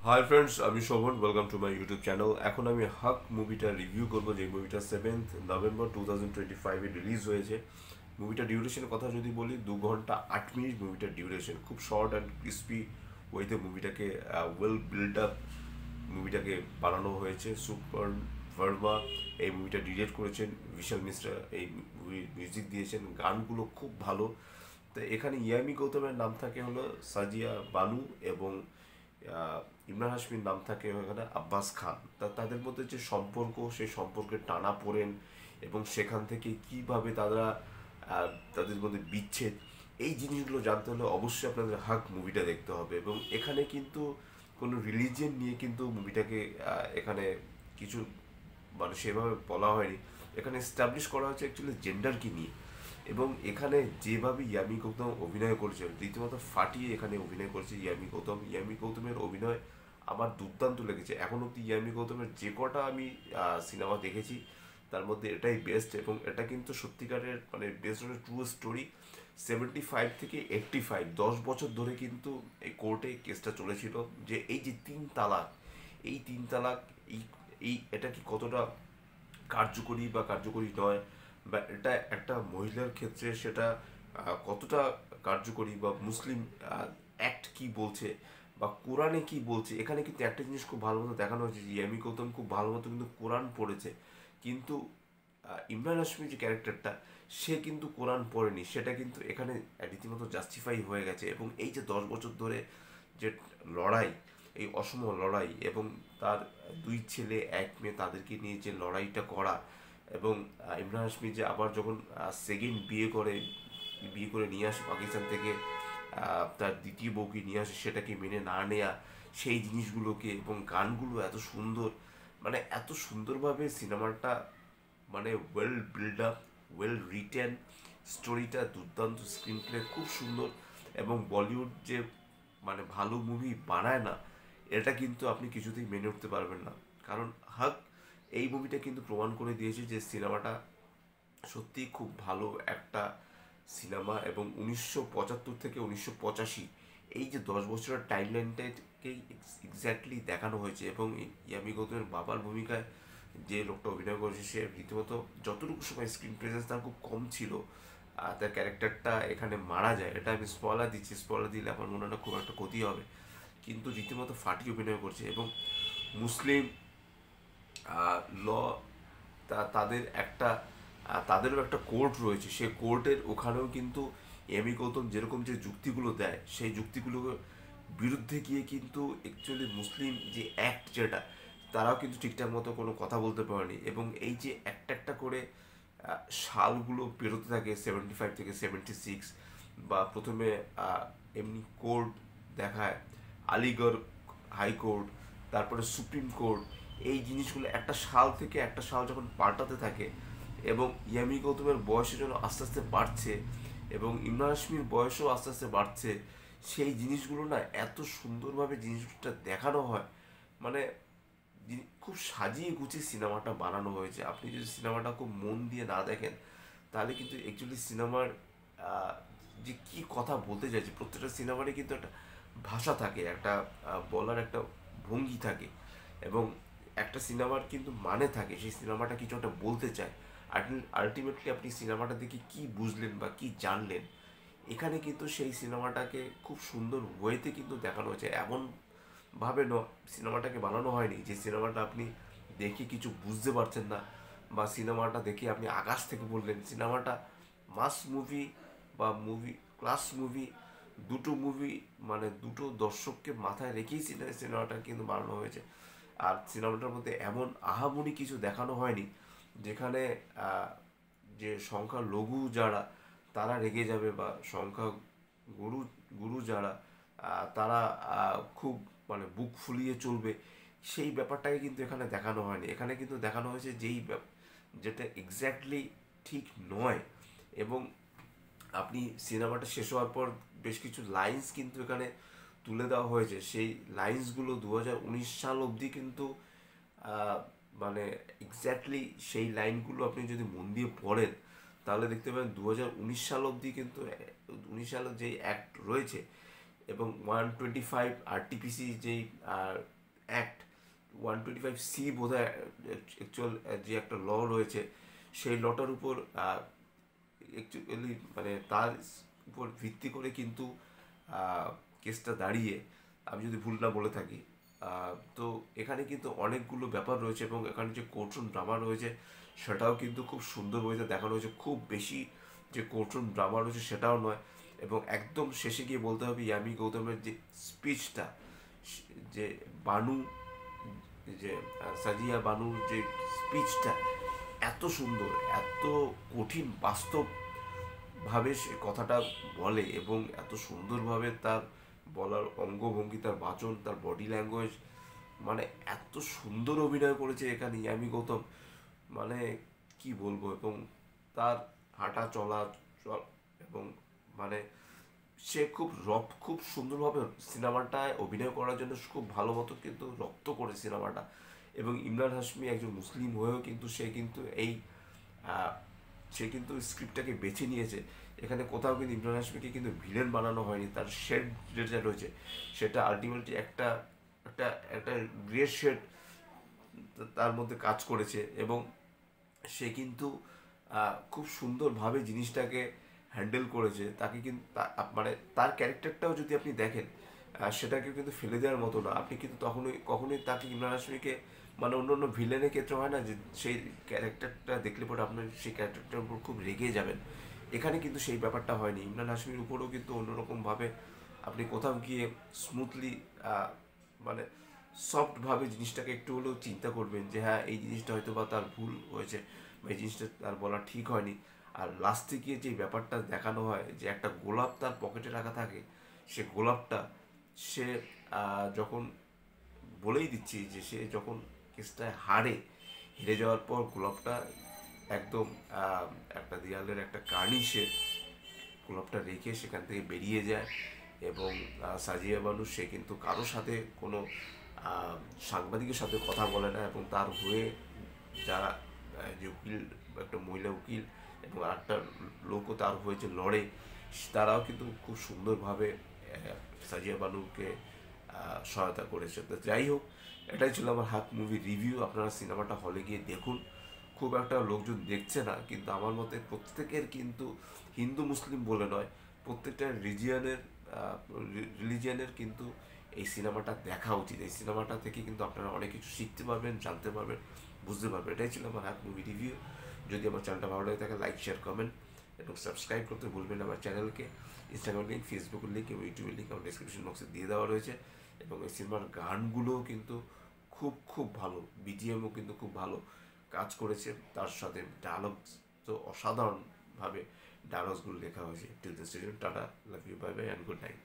High friends, আমি Shovan. Welcome to my YouTube channel. এখন আমি হাক মুভিটা রিভিউ করবো, যে মুভিটা 7th নভেম্বর 2025-এ রিলিজ হয়েছে। মুভিটা ডিউরেশনের কথা যদি বলি, 2 ঘন্টা 8 মিনিট মুভিটার ডিউরেশন। খুব শর্ট অ্যান্ড ক্রিস্পি ওয়েতে মুভিটাকে ওয়েল বিল্ড আপ মুভিটাকে বানানো হয়েছে। সুপার ভার্মা এই মুভিটা ডিরেক্ট করেছেন, বিশাল মিশ্রা এই মুভি মিউজিক দিয়েছেন। গানগুলো খুব ভালো। তো এখানে ইয়ামি গৌতমের নাম থাকে হলো সাজিয়া বানু, এবং ইমরান হাশমির নাম থাকে এখানে আব্বাস খান। তাদের মধ্যে যে সম্পর্ক, সেই সম্পর্কের টানাপোড়েন এবং সেখান থেকে কিভাবে তারা তাদের মধ্যে বিচ্ছেদ, এই জিনিসগুলো জানতে হলে অবশ্যই আপনাদের হাক মুভিটা দেখতে হবে। এবং এখানে কিন্তু কোনো রিলিজিয়ন নিয়ে কিন্তু মুভিটাকে এখানে কিছু মানে সেভাবে বলা হয়নি। এখানে এস্টাবলিশ করা হয়েছে অ্যাকচুয়ালি জেন্ডারকে নিয়ে। এবং এখানে যেভাবে ইয়ামি গৌতম অভিনয় করেছে, রীতিমতো ফাটিয়ে এখানে অভিনয় করেছে ইয়ামি গৌতম। ইয়ামি গৌতমের অভিনয় আমার দুর্দান্ত লেগেছে। এখন অব্দি ইয়ামি গৌতমের যে কটা আমি সিনেমা দেখেছি, তার মধ্যে এটাই বেস্ট। এবং এটা কিন্তু সত্যিকারের মানে বেস্ট অন ট্রু স্টোরি। 75 থেকে 85, 10 বছর ধরে কিন্তু এই কোর্টে কেসটা চলেছিল, যে এই যে 3 তালাক, এই 3 তালাক, এই এই এটা কি কতটা কার্যকরী বা কার্যকরী নয়, বা এটা একটা মহিলার ক্ষেত্রে সেটা কতটা কার্যকরী, বা মুসলিম অ্যাক্ট কি বলছে, বা কোরআনে কি বলছে। এখানে কিন্তু একটা জিনিস খুব ভালো মতো দেখানো হয়েছে যে ইয়ামি গৌতম খুব ভালো মতো কিন্তু কোরআন পড়েছে, কিন্তু ইমরান হাশমি যে ক্যারেক্টারটা, সে কিন্তু কোরআন পড়েনি। সেটা কিন্তু এখানে রীতিমতো জাস্টিফাই হয়ে গেছে। এবং এই যে 10 বছর ধরে যে লড়াই, এই অসম লড়াই, এবং তার 2 ছেলে 1 মেয়ে তাদেরকে নিয়ে যে লড়াইটা করা, এবং ইমরান হাশমি যে আবার যখন সেকেন্ড বিয়ে করে নিয়ে আসে পাকিস্তান থেকে, তার দ্বিতীয় বউকে নিয়ে আসে, সেটাকে মেনে না নেয়া, সেই জিনিসগুলোকে, এবং গানগুলো এত সুন্দর, মানে এত সুন্দরভাবে সিনেমাটা, মানে well build up, well written, স্টোরিটা দুর্দান্ত, স্ক্রিন প্লে খুব সুন্দর। এবং বলিউড যে মানে ভালো মুভি বানায় না, এটা কিন্তু আপনি কিছুতেই মেনে উঠতে পারবেন না। কারণ হাক এই মুভিটা কিন্তু প্রমাণ করে দিয়েছে যে সিনেমাটা সত্যিই খুব ভালো একটা সিনেমা। এবং 1975 থেকে 1985, এই যে 10 বছরের টাইম লাইনটাকেই এক্স্যাক্টলি দেখানো হয়েছে। এবং ইয়ামি গৌতমের বাবার ভূমিকায় যে লোকটা অভিনয় করেছে, সে রীতিমতো যতটুকু সময় স্ক্রিন প্রেজেন্স তার খুব কম ছিল, তার ক্যারেক্টারটা এখানে মারা যায়। এটা আমি স্পয়লার দিচ্ছি, স্পয়লার দিলে আমার মনে হয় না খুব একটা ক্ষতি হবে, কিন্তু রীতিমতো ফাটিয়ে অভিনয় করছে। এবং মুসলিম ল, তাদের একটা তাদেরও একটা কোর্ট রয়েছে। সেই কোর্টের ওখানেও কিন্তু এমি গৌতম যেরকম যে যুক্তিগুলো দেয়, সেই যুক্তিগুলোর বিরুদ্ধে গিয়ে কিন্তু অ্যাকচুয়ালি মুসলিম যে অ্যাক্ট যেটা, তারাও কিন্তু ঠিকঠাক মতো কোনো কথা বলতে পারেনি। এবং এই যে একটা একটা করে সালগুলো বেরোতে থাকে, 75 থেকে 76, বা প্রথমে এমনি কোর্ট দেখায়, আলিগড় হাইকোর্ট, তারপরে সুপ্রিম কোর্ট, এই জিনিসগুলো একটা সাল থেকে একটা সাল যখন পাল্টাতে থাকে, এবং ইয়ামি গৌতমের বয়সের জন্য আস্তে আস্তে বাড়ছে, এবং ইমরান হাশমির বয়সও আস্তে আস্তে বাড়ছে, সেই জিনিসগুলো না এত সুন্দরভাবে জিনিসটা দেখানো হয়। মানে খুব সাজিয়ে গুছিয়ে সিনেমাটা বানানো হয়েছে। আপনি যদি সিনেমাটা খুব মন দিয়ে না দেখেন, তাহলে কিন্তু অ্যাকচুয়ালি সিনেমার যে কি কথা বলতে চাইছে, প্রত্যেকটা সিনেমারই কিন্তু একটা ভাষা থাকে, একটা বলার একটা ভঙ্গি থাকে, এবং একটা সিনেমার কিন্তু মানে থাকে, সেই সিনেমাটা কিছু একটা বলতে চায়। আলটিমেটলি আপনি সিনেমাটা দেখে কি বুঝলেন বা কি জানলেন, এখানে কিন্তু সেই সিনেমাটাকে খুব সুন্দর ওয়েতে কিন্তু দেখানো হয়েছে। এমন ভাবে সিনেমাটাকে বানানো হয়নি যে সিনেমাটা আপনি দেখে কিছু বুঝতে পারছেন না, বা সিনেমাটা দেখে আপনি আকাশ থেকে বললেন। সিনেমাটা মাস মুভি বা মুভি ক্লাস মুভি, দুটো মুভি, মানে দুটো দর্শককে মাথায় রেখেই সিনেমাটা কিন্তু বানানো হয়েছে। আর সিনেমাটার মধ্যে এমন আহামরি কিছু দেখানো হয়নি যেখানে যে সংখ্যা লঘু যারা, তারা রেগে যাবে, বা সংখ্যা গুরু গুরু যারা, তারা খুব মানে বুক ফুলিয়ে চলবে, সেই ব্যাপারটাকে কিন্তু এখানে দেখানো হয়নি। এখানে কিন্তু দেখানো হয়েছে যেটা এক্স্যাক্টলি ঠিক নয়। এবং আপনি সিনেমাটা শেষ হওয়ার পর বেশ কিছু লাইন্স কিন্তু এখানে তুলে দেওয়া হয়েছে। সেই লাইন্সগুলো 2019 সাল অবধি কিন্তু মানে এক্স্যাক্টলি সেই লাইনগুলো আপনি যদি মন দিয়ে পড়েন, তাহলে দেখতে পাবেন 2019 সাল অবধি কিন্তু 19 সালের যেই অ্যাক্ট রয়েছে, এবং 125 আরটিপিসি যেই অ্যাক্ট 125C বোধহয় অ্যাকচুয়াল যে একটা ল রয়েছে, সেই লটার উপর অ্যাকচুয়ালি মানে তার উপর ভিত্তি করে কিন্তু কেসটা দাঁড়িয়ে, আমি যদি ভুল না বলে থাকি। তো এখানে কিন্তু অনেকগুলো ব্যাপার রয়েছে এবং এখানে যে কোর্টরুম ড্রামা রয়েছে সেটাও কিন্তু খুব সুন্দরভাবে দেখানো হয়েছে। খুব বেশি যে কোর্টরুম ড্রামা রয়েছে সেটাও নয়, এবং একদম শেষে গিয়ে বলতে হবে ইয়ামি গৌতমের যে স্পিচটা, যে বানু, যে সাজিয়া বানুর যে স্পিচটা এত সুন্দর, এত কঠিন বাস্তব ভাবে সে কথাটা বলে এবং এত সুন্দরভাবে তার বলার অঙ্গভঙ্গি, তার বাচন, তার বডি ল্যাঙ্গুয়েজ, মানে এত সুন্দর অভিনয় করেছে এখানে ইয়ামি গৌতম, মানে কি বলবো। এবং তার হাঁটা চলা এবং মানে সে খুব সুন্দরভাবে সিনেমাটায় অভিনয় করার জন্য খুব ভালো মতো কিন্তু রপ্ত করে সিনেমাটা। এবং ইমরান হাশমি একজন মুসলিম হয়েও কিন্তু আহ, সে কিন্তু স্ক্রিপ্টটাকে বেছে নিয়েছে। এখানে কোথাও কিন্তু ইমরান হাশমিকে কিন্তু ভিলেন বানানো হয়নি। তার শেড যেটা রয়েছে সেটা আলটিমেটলি একটা একটা একটা গ্রে শেড তার মধ্যে কাজ করেছে, এবং সে কিন্তু খুব সুন্দরভাবে জিনিসটাকে হ্যান্ডেল করেছে। তাকে কিন্তু মানে তার ক্যারেক্টারটাও যদি আপনি দেখেন, সেটাকে কিন্তু ফেলে দেওয়ার মতো না। আপনি কিন্তু কখনোই তাকে, ইমরান হাশমিকে, মানে অন্য অন্য ভিলেনের ক্ষেত্রে হয় না যে সেই ক্যারেক্টারটা দেখলে পরে আপনার সেই ক্যারেক্টারটার উপর খুব রেগে যাবেন, এখানে কিন্তু সেই ব্যাপারটা হয়নি। ইমরান হাশমির উপরেও কিন্তু অন্যরকমভাবে আপনি কোথাও গিয়ে স্মুথলি, মানে সফটভাবে জিনিসটাকে একটু হলেও চিন্তা করবেন যে হ্যাঁ এই জিনিসটা হয়তো বা তার ভুল হয়েছে, বা এই জিনিসটা তার বলা ঠিক হয়নি। আর লাস্টে গিয়ে যে ব্যাপারটা দেখানো হয় যে একটা গোলাপ তার পকেটে রাখা থাকে, সে গোলাপটা সে যখন বলেই দিচ্ছি যে সে যখন কেসটায় হেরে যাওয়ার পর গোলাপটা একদম একটা দেয়ালের একটা কার্নিশে গোলাপটা রেখে সেখান থেকে বেরিয়ে যায়। এবং সাজিয়া বানু সে কিন্তু কারোর সাথে কোনো আহ, সাংবাদিকের সাথে কথা বলে না, এবং তার হয়ে যারা যে উকিল, একটা মহিলা উকিল এবং আরেকটা লোকও তার হয়ে যে লড়ে, তারাও কিন্তু খুব সুন্দরভাবে সাজিয়া বানুকে সহায়তা করেছে। তো যাই হোক, এটাই ছিল আমার হাত মুভি রিভিউ। আপনারা সিনেমাটা হলে গিয়ে দেখুন। খুব একটা লোকজন দেখছে না, কিন্তু আমার মতে প্রত্যেকের কিন্তু, হিন্দু মুসলিম বলে নয়, প্রত্যেকটা রিলিজিয়ানের কিন্তু এই সিনেমাটা দেখা উচিত। এই সিনেমাটা থেকে কিন্তু আপনারা অনেক কিছু শিখতে পারবেন, জানতে পারবেন, বুঝতে পারবেন। এটাই ছিল আমার হাত মুভি রিভিউ। যদি আমার চ্যানেলটা ভালো লাগে থাকে লাইক, শেয়ার, কমেন্ট এবং সাবস্ক্রাইব করতে ভুলবেন না আমার চ্যানেলকে। ইনস্টাগ্রাম লিঙ্ক, ফেসবুকের লিঙ্ক এবং ইউটিউবের লিঙ্ক আমার ডিসক্রিপশন বক্সে দিয়ে দেওয়া রয়েছে। এবং এই সিনেমার গানগুলোও কিন্তু খুব ভালো, বিজিএমও কিন্তু খুব ভালো কাজ করেছে। তার সাথে ডায়লগ তো অসাধারণভাবে ডায়লগসগুলো লেখা হয়েছে। Till the season, tata, love you, bye bye and good night.